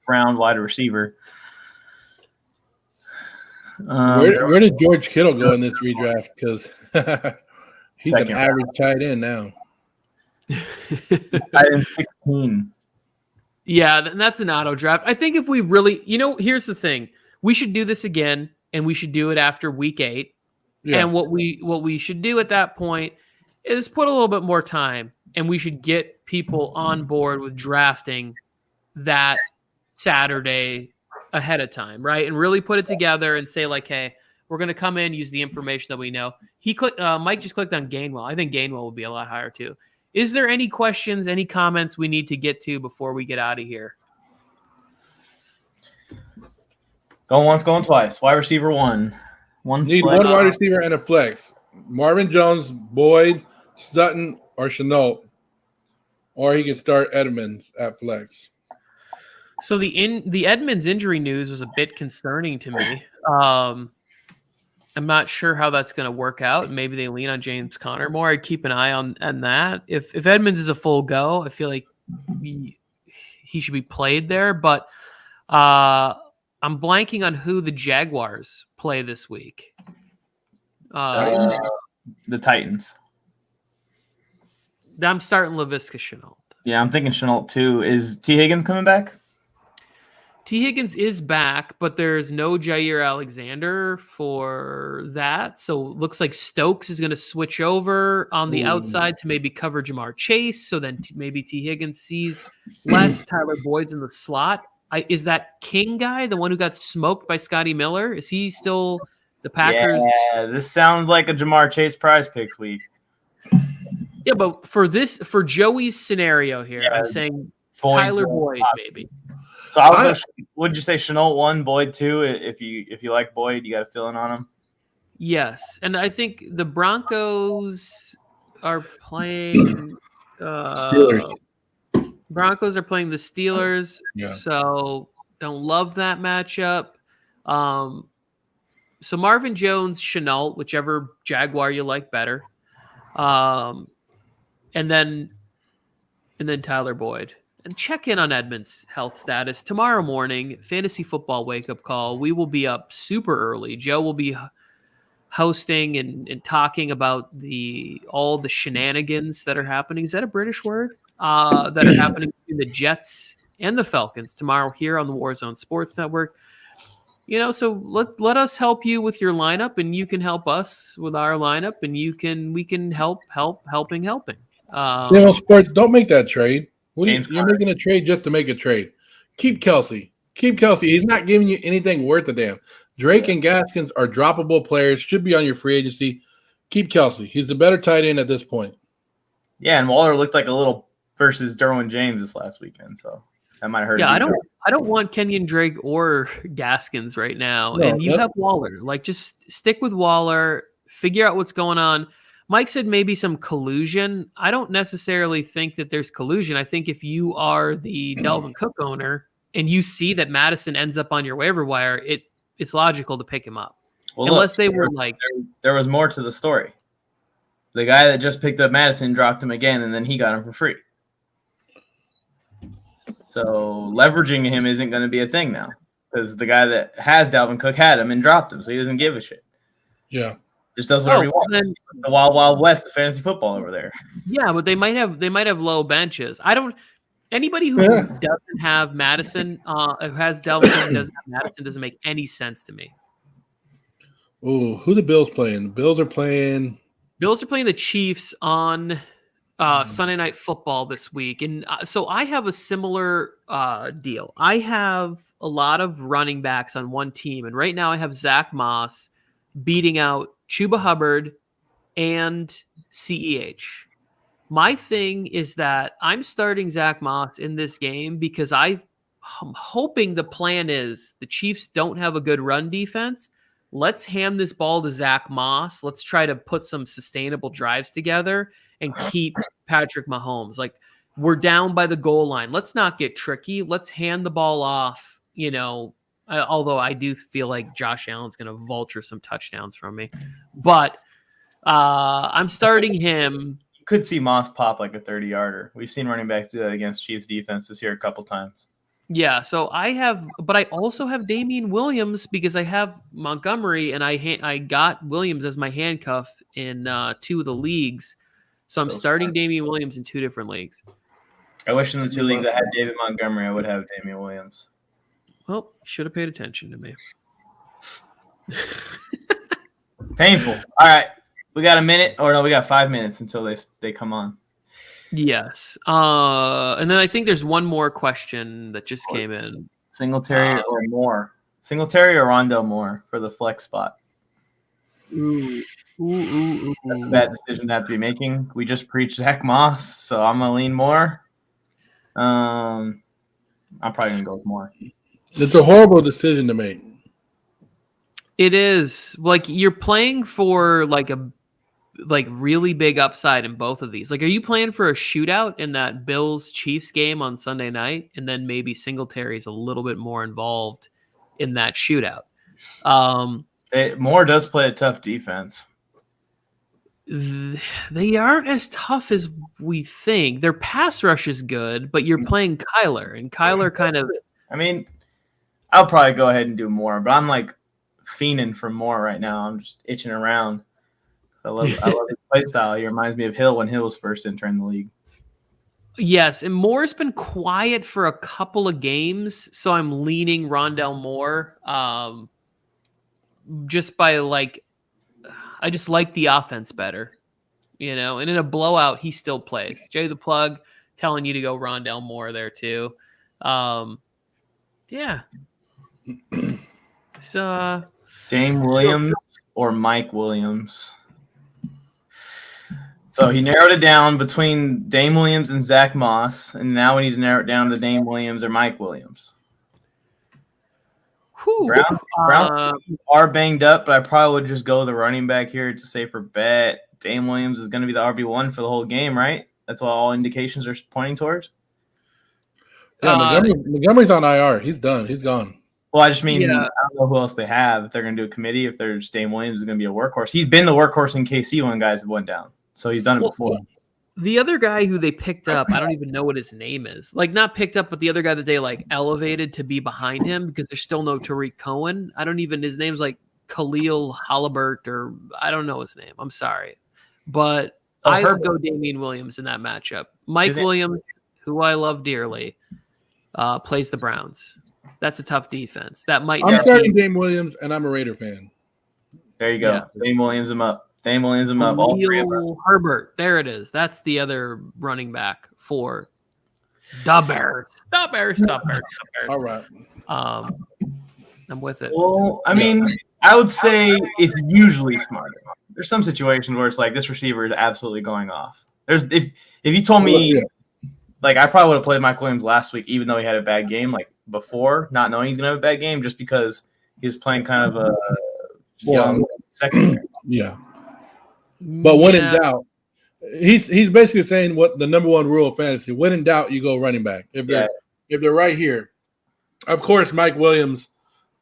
Round wide receiver. Where did George Kittle go in this redraft? Because he's an average tight end now. Tight end 16. Yeah, and that's an auto draft. I think if we really, here's the thing: we should do this again, and we should do it after week 8. Yeah. And what we should do at that point is put a little bit more time, and we should get people on board with drafting that Saturday ahead of time, right? And really put it together and say like, hey, we're going to come in, use the information that we know. Mike just clicked on Gainwell. I think Gainwell would be a lot higher too. Is there any questions, any comments we need to get to before we get out of here? Going once, going twice. Wide receiver 1. Need one wide receiver and a flex. Marvin Jones, Boyd, Sutton, or Chenault. Or he could start Edmonds at flex. So the Edmonds injury news was a bit concerning to me. I'm not sure how that's going to work out. Maybe they lean on James Conner more. I'd keep an eye on that. If Edmonds is a full go, I feel like he should be played there. But I'm blanking on who the Jaguars play this week. The Titans. I'm starting Laviska Shenault. Yeah, I'm thinking Shenault too. Is T. Higgins coming back? T. Higgins is back, but there's no Jair Alexander for that. So it looks like Stokes is going to switch over on the outside to maybe cover Jamar Chase. So then maybe T. Higgins sees less. Tyler Boyd's in the slot. Is that King guy the one who got smoked by Scotty Miller? Is he still the Packers? Yeah, this sounds like a Jamar Chase prize picks week. Yeah, but for Joey's scenario here, I'm saying Tyler Boyd, maybe. So I would you say Shenault 1, Boyd 2? If you like Boyd, you got a feeling on him. Yes, and I think the Broncos are playing Steelers. Broncos are playing the Steelers, so don't love that matchup. So Marvin Jones, Shenault, whichever Jaguar you like better, and then Tyler Boyd. And check in on Edmonds' health status tomorrow morning. Fantasy football wake-up call. We will be up super early. Joe will be hosting and talking about all the shenanigans that are happening. Is that a British word? That are happening between the Jets and the Falcons tomorrow here on the Warzone Sports Network. So let us help you with your lineup, and you can help us with our lineup, and we can helping. Seattle Sports, don't make that trade. You're making a trade just to make a trade. Keep Kelsey. He's not giving you anything worth a damn. Drake and Gaskins are droppable players, should be on your free agency. keep Kelsey. He's the better tight end at this point. Yeah, and Waller looked like a little versus Derwin James this last weekend, so that might hurt. Yeah, I don't want Kenyon Drake or Gaskins right now. No, and you have Waller. Like, just stick with Waller, figure out what's going on. Mike said maybe some collusion. I don't necessarily think that there's collusion. I think if you are the Dalvin Cook owner and you see that Madison ends up on your waiver wire, it's logical to pick him up. Well, unless they were like there was more to the story. The guy that just picked up Madison dropped him again, and then he got him for free. So leveraging him isn't going to be a thing now because the guy that has Dalvin Cook had him and dropped him, so he doesn't give a shit. Yeah, just does whatever he wants. The wild, wild west of fantasy football over there. Yeah, but they might have low benches. Anybody who doesn't have Madison, who has Dalvin Cook, doesn't have Madison, doesn't make any sense to me. Oh, who the Bills playing? The Bills are playing the Chiefs on Sunday Night Football this week. And so I have a similar deal. I have a lot of running backs on one team. And right now I have Zach Moss beating out Chuba Hubbard and CEH. My thing is that I'm starting Zach Moss in this game because I'm hoping the plan is the Chiefs don't have a good run defense. Let's hand this ball to Zach Moss. Let's try to put some sustainable drives together and keep Patrick Mahomes. Like, we're down by the goal line. Let's not get tricky. Let's hand the ball off, although I do feel like Josh Allen's going to vulture some touchdowns from me. But I'm starting him. You could see Moss pop like a 30-yarder. We've seen running backs do that against Chiefs defense this year a couple times. Yeah, so but I also have Damian Williams because I have Montgomery and I got Williams as my handcuff in 2 of the leagues. So I'm starting Damian Williams in 2 different leagues. I wish in the 2 leagues I had David Montgomery, I would have Damian Williams. Well, should have paid attention to me. Painful. All right, we got a minute, or no, we got 5 minutes until they come on. Yes. And then I think there's one more question that just came in. Singletary or Moore? Singletary or Rondell Moore for the flex spot? Ooh. That's a bad decision to have to be making. We just preached Zach Moss, so I'm going to lean Moore. I'm probably going to go with Moore. It's a horrible decision to make. It is. Like, you're playing for really big upside in both of these. Like, are you playing for a shootout in that Bills-Chiefs game on Sunday night? And then maybe Singletary's a little bit more involved in that shootout. Moore does play a tough defense. They aren't as tough as we think. Their pass rush is good, but you're playing Kyler, and Kyler kind of... I mean, I'll probably go ahead and do Moore, but I'm like fiending for Moore right now. I'm just itching around. I love his play style. He reminds me of Hill when Hill was first entering the league. Yes, and Moore's been quiet for a couple of games, so I'm leaning Rondell Moore. Just by I just like the offense better, and in a blowout, he still plays. Jay the Plug telling you to go Rondell Moore there too. Yeah. It's Dame Williams or Mike Williams. So he narrowed it down between Dame Williams and Zach Moss, and now we need to narrow it down to Dame Williams or Mike Williams. Browns are banged up, but I probably would just go with the running back here. It's a safer bet. Dame Williams is going to be the RB1 for the whole game, right? That's what all indications are pointing towards. Yeah, Montgomery's on IR. He's done. He's gone. Well, I just mean, I don't know who else they have. If they're going to do a committee, if there's Dame Williams is going to be a workhorse. He's been the workhorse in KC when guys have went down. So he's done it before. The other guy who they picked up, I don't even know what his name is. Not picked up, but the other guy that they elevated to be behind him because there's still no Tariq Cohen. His name's Khalil Halibert, or I don't know his name. I'm sorry. But I would go Damian Williams in that matchup. Mike Williams, who I love dearly, plays the Browns. That's a tough defense. I'm starting Dame Williams, and I'm a Raider fan. There you go. Yeah. Dame Williams him up. Dame Williams him up. All 3 of them. Herbert. There it is. That's the other running back for the Bears. The Bears. All right. I'm with it. Well, I mean, I would say it's usually smarter. There's some situations where it's like this receiver is absolutely going off. If you told me, like, I probably would have played Mike Williams last week, even though he had a bad game, like before, not knowing he's gonna have a bad game, just because he was playing kind of a young secondary. Yeah. But when in doubt, he's basically saying what the number one rule of fantasy: when in doubt, you go running back. If they're right here, of course, Mike Williams,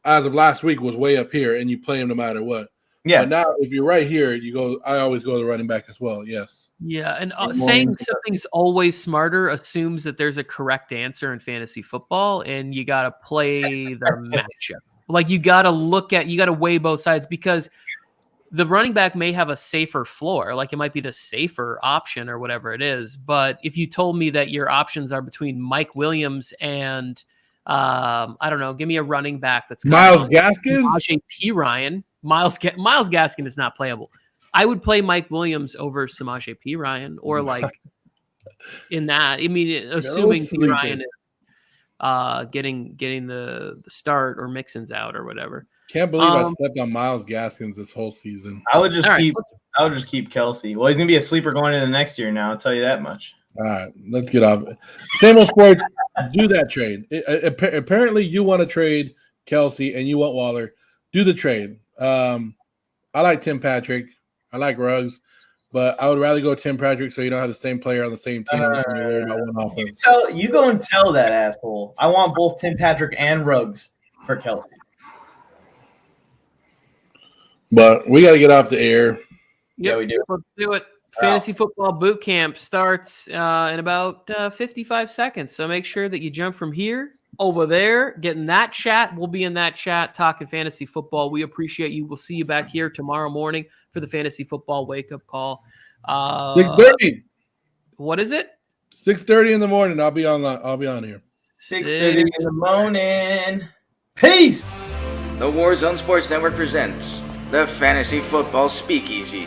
as of last week, was way up here, and you play him no matter what. Yeah. But now, if you're right here, you go. I always go to the running back as well. Yes. Yeah, and saying something's always smarter assumes that there's a correct answer in fantasy football, and you got to play the matchup. Like you got to weigh both sides, because the running back may have a safer floor, like it might be the safer option or whatever it is. But if you told me that your options are between Mike Williams and I don't know, give me a running back that's Myles Gaskin, Samaje Perine. Myles Gaskin is not playable. I would play Mike Williams over Samaje Perine, or like in that. I mean, assuming Perine is getting the start, or Mixon's out or whatever. Can't believe I slept on Myles Gaskins this whole season. I would just keep Kelsey. Well, he's gonna be a sleeper going into the next year now. I'll tell you that much. All right, let's get off it. Same old sports. Do that trade. Apparently, you want to trade Kelsey and you want Waller. Do the trade. I like Tim Patrick. I like Ruggs, but I would rather go Tim Patrick so you don't have the same player on the same team. And you're worried about one offense. You go and tell that asshole. I want both Tim Patrick and Ruggs for Kelsey. But we got to get off the air. Yep, yeah, we do. Let's do it. Fantasy football boot camp starts in about 55 seconds. So make sure that you jump from here over there, get in that chat. We'll be in that chat talking fantasy football. We appreciate you. We'll see you back here tomorrow morning for the fantasy football wake-up call. 6:30. What is it? 6:30 in the morning. I'll be on here. 6:30 in the morning. Peace. The Warzone Sports Network presents the Fantasy Football Speakeasy.